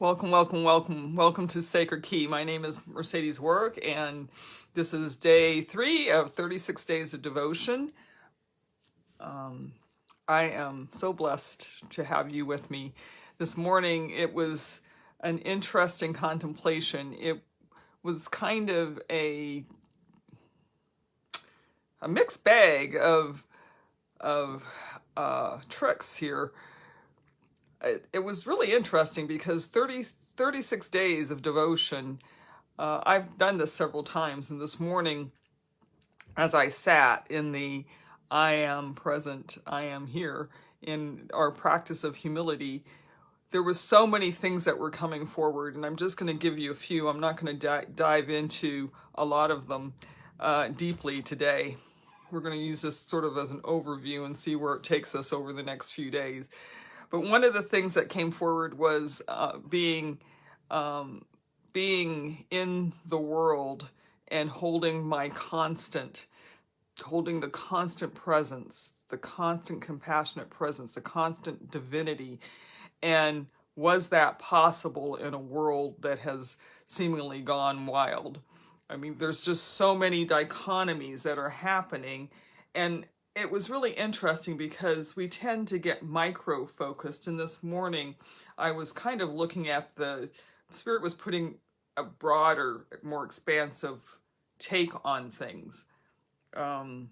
Welcome, welcome, welcome. Welcome to Sacred Key. My name is Mercedes Warrick, and this is day 3 of 36 days of devotion. I am so blessed to have you with me. This morning, it was an interesting contemplation. It was kind of a mixed bag of tricks here. It was really interesting because 36 days of devotion, I've done this several times, and this morning as I sat in the I am present, I am here, in our practice of humility, there was so many things that were coming forward, and I'm just going to give you a few. I'm not going to dive into a lot of them deeply today. We're going to use this sort of as an overview and see where it takes us over the next few days. But one of the things that came forward was being in the world and holding the constant presence, the constant compassionate presence, the constant divinity. And was that possible in a world that has seemingly gone wild? I mean, there's just so many dichotomies that are happening, and it was really interesting because we tend to get micro-focused, and this morning I was kind of looking at the Spirit was putting a broader, more expansive take on things, on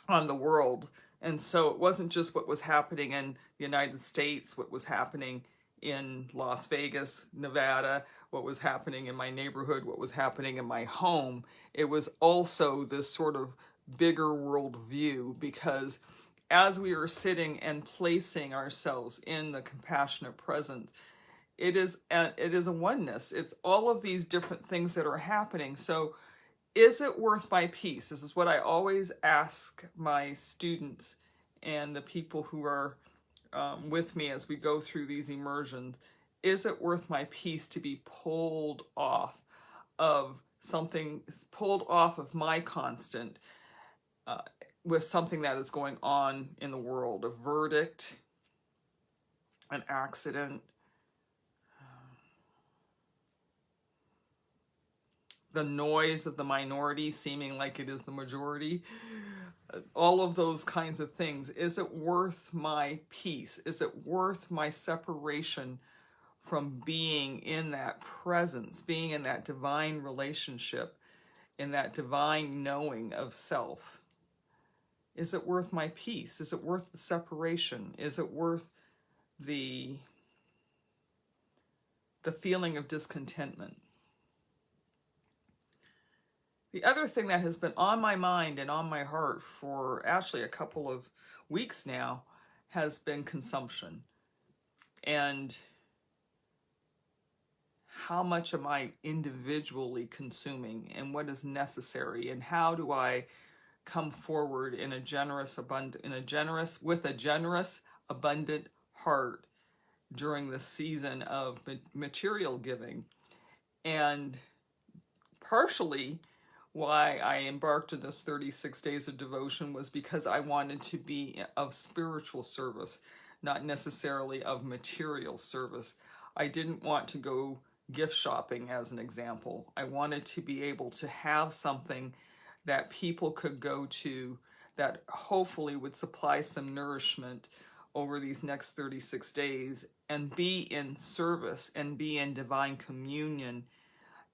the world. And so it wasn't just what was happening in the United States, what was happening in Las Vegas, Nevada, what was happening in my neighborhood, what was happening in my home. It was also this sort of bigger world view, because as we are sitting and placing ourselves in the compassionate presence, it is a oneness. It's all of these different things that are happening. So is it worth my peace? This is what I always ask my students and the people who are with me as we go through these immersions. Is it worth my peace to be pulled off of something, pulled off of my constant, with something that is going on in the world, a verdict, an accident, the noise of the minority seeming like it is the majority, all of those kinds of things. Is it worth my peace? Is it worth my separation from being in that presence, being in that divine relationship, in that divine knowing of self? Is it worth my peace? Is it worth the separation? Is it worth the feeling of discontentment? The other thing that has been on my mind and on my heart for actually a couple of weeks now has been consumption. And how much am I individually consuming, and what is necessary, and how do I come forward with a generous, abundant heart during the season of material giving? And partially why I embarked on this 36 days of devotion was because I wanted to be of spiritual service, not necessarily of material service. I didn't want to go gift shopping, as an example. I wanted to be able to have something that people could go to that hopefully would supply some nourishment over these next 36 days and be in service and be in divine communion,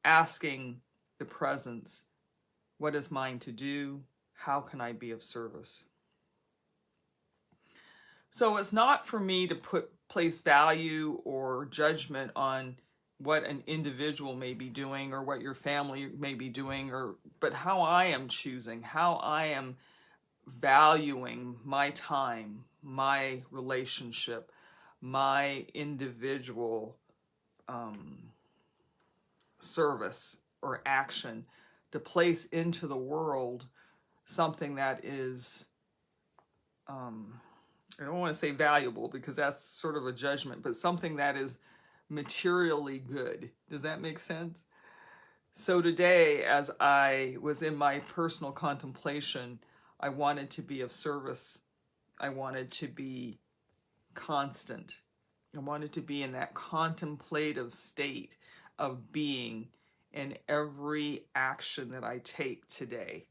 asking the presence, what is mine to do? How can I be of service? So it's not for me to place value or judgment on what an individual may be doing or what your family may be doing, but how I am choosing, how I am valuing my time, my relationship, my individual service or action, to place into the world something that is, I don't want to say valuable because that's sort of a judgment, but something that is materially good. Does that make sense? So today, as I was in my personal contemplation, I wanted to be of service. I wanted to be constant. I wanted to be in that contemplative state of being in every action that I take today,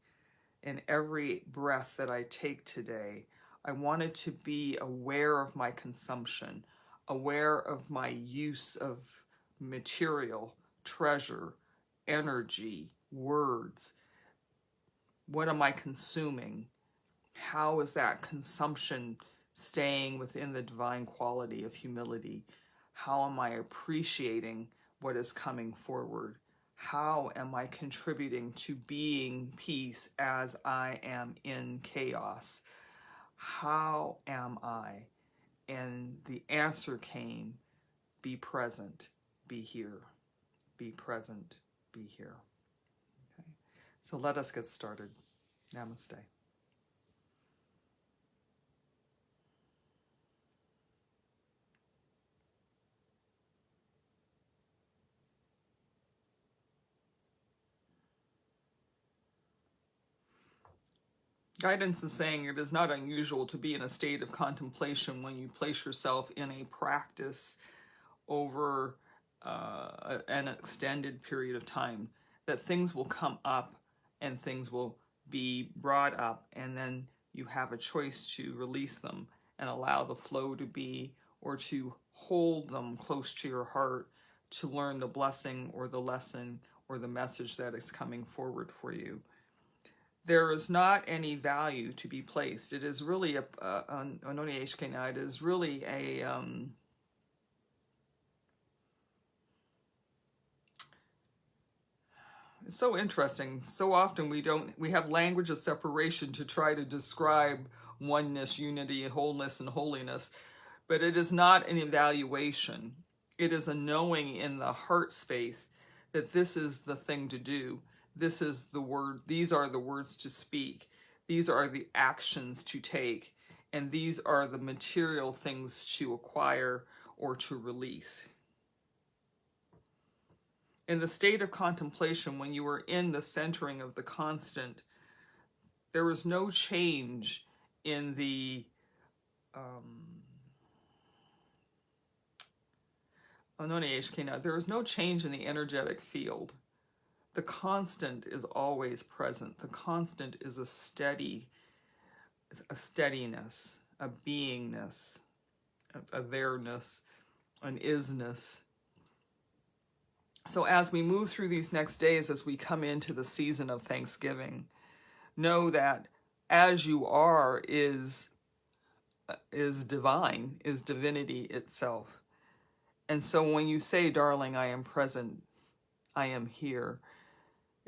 in every breath that I take today. I wanted to be aware of my consumption, aware of my use of material, treasure, energy, words. What am I consuming? How is that consumption staying within the divine quality of humility? How am I appreciating what is coming forward? How am I contributing to being peace as I am in chaos? How am I? And the answer came, be present, be here. Be present, be here. Okay. So let us get started. Namaste. Guidance is saying it is not unusual to be in a state of contemplation when you place yourself in a practice over an extended period of time, that things will come up and things will be brought up, and then you have a choice to release them and allow the flow to be, or to hold them close to your heart to learn the blessing or the lesson or the message that is coming forward for you. There is not any value to be placed. It is really it is really a it's so interesting. So often we have language of separation to try to describe oneness, unity, wholeness, and holiness, but it is not an evaluation. It is a knowing in the heart space that this is the thing to do. This is the word, these are the words to speak. These are the actions to take. And these are the material things to acquire or to release. In the state of contemplation, when you are in the centering of the constant, there is no change in the there is no change in the energetic field. The constant is always present. The constant is a steadiness, a beingness, a there-ness, an isness. So as we move through these next days, as we come into the season of Thanksgiving, know that as you are is divine, is divinity itself. And so when you say, darling, I am present, I am here,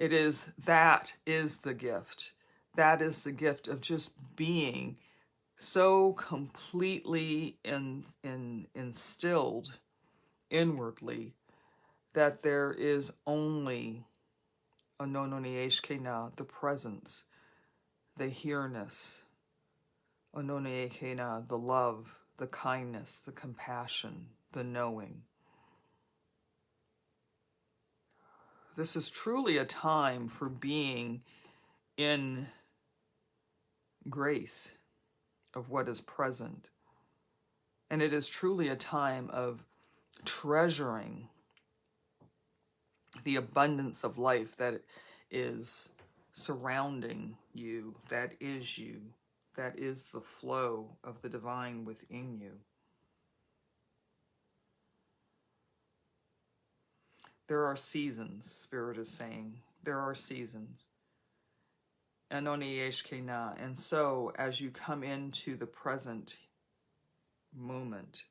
that is the gift. That is the gift of just being so completely instilled inwardly that there is only the presence, the here-ness, the love, the kindness, the compassion, the knowing. This is truly a time for being in grace of what is present. And it is truly a time of treasuring the abundance of life that is surrounding you, that is the flow of the divine within you. There are seasons, Spirit is saying. There are seasons. And so as you come into the present moment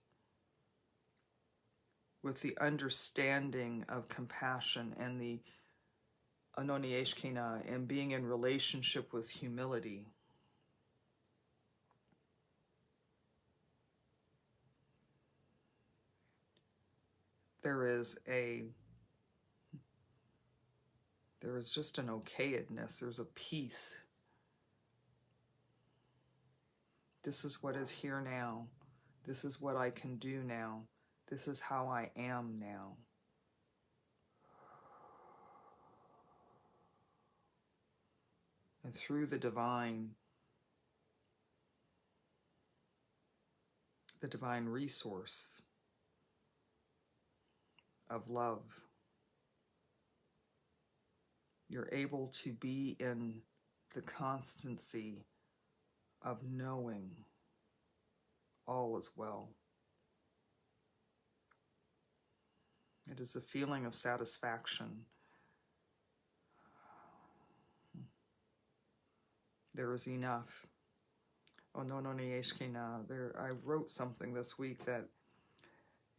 with the understanding of compassion and the and being in relationship with humility, there is just an okayedness. There's a peace. This is what is here now. This is what I can do now. This is how I am now. And through the divine resource, of love. You're able to be in the constancy of knowing all is well. It is a feeling of satisfaction. There is enough. Oh, no, I wrote something this week that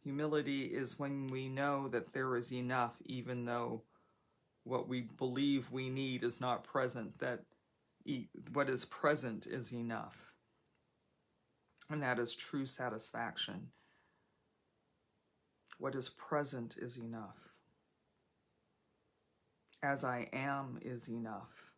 humility is when we know that there is enough, even though what we believe we need is not present, that what is present is enough. And that is true satisfaction. What is present is enough. As I am is enough.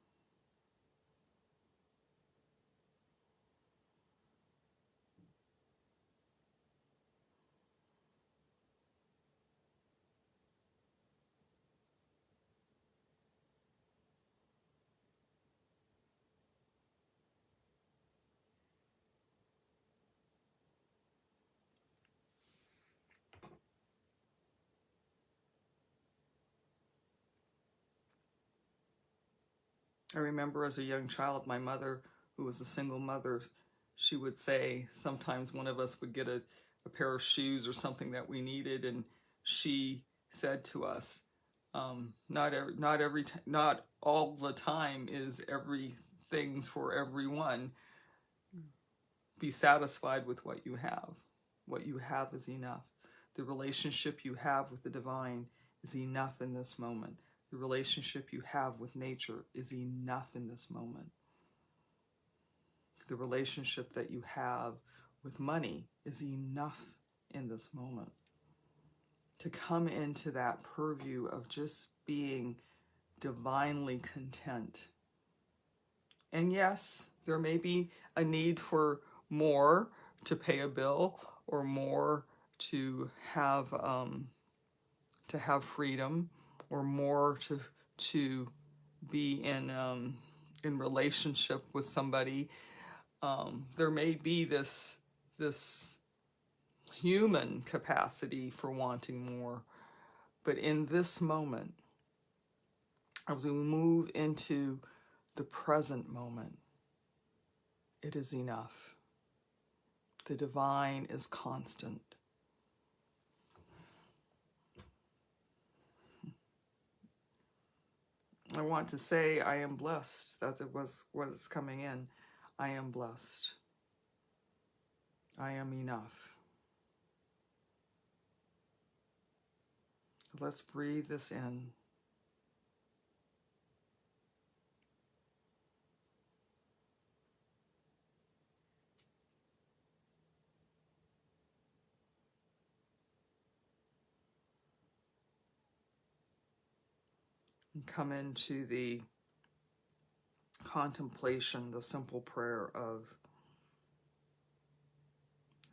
I remember as a young child, my mother, who was a single mother, she would say sometimes one of us would get a pair of shoes or something that we needed, and she said to us, not all the time is everything's for everyone. Be satisfied with what you have. What you have is enough. The relationship you have with the divine is enough in this moment. The relationship you have with nature is enough in this moment. The relationship that you have with money is enough in this moment. To come into that purview of just being divinely content. And yes, there may be a need for more to pay a bill or more to have freedom, or more to be in relationship with somebody. There may be this human capacity for wanting more, but in this moment, as we move into the present moment, it is enough. The divine is constant. I want to say I am blessed. That it was what is coming in. I am blessed. I am enough. Let's breathe this in. And come into the contemplation, the simple prayer of,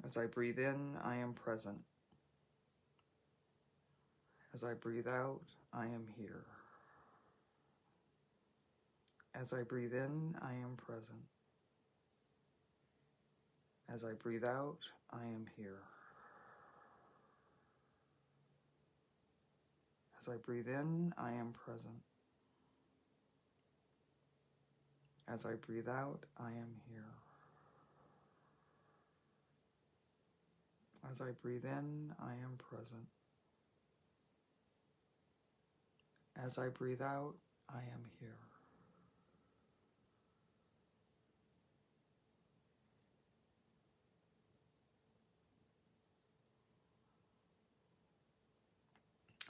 as I breathe in, I am present. As I breathe out, I am here. As I breathe in, I am present. As I breathe out, I am here. As I breathe in, I am present. As I breathe out, I am here. As I breathe in, I am present. As I breathe out, I am here.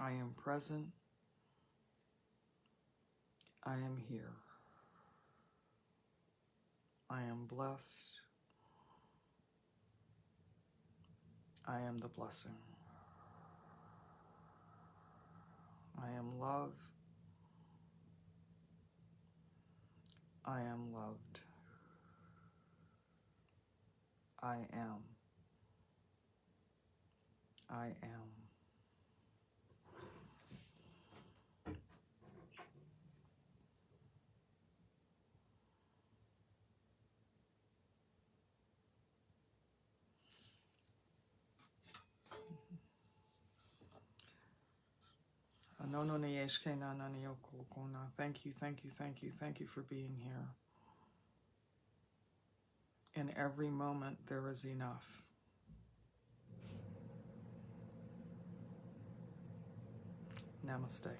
I am present. I am here. I am blessed. I am the blessing. I am love. I am loved. I am. I am. Thank you, thank you, thank you, thank you for being here. In every moment, there is enough. Namaste.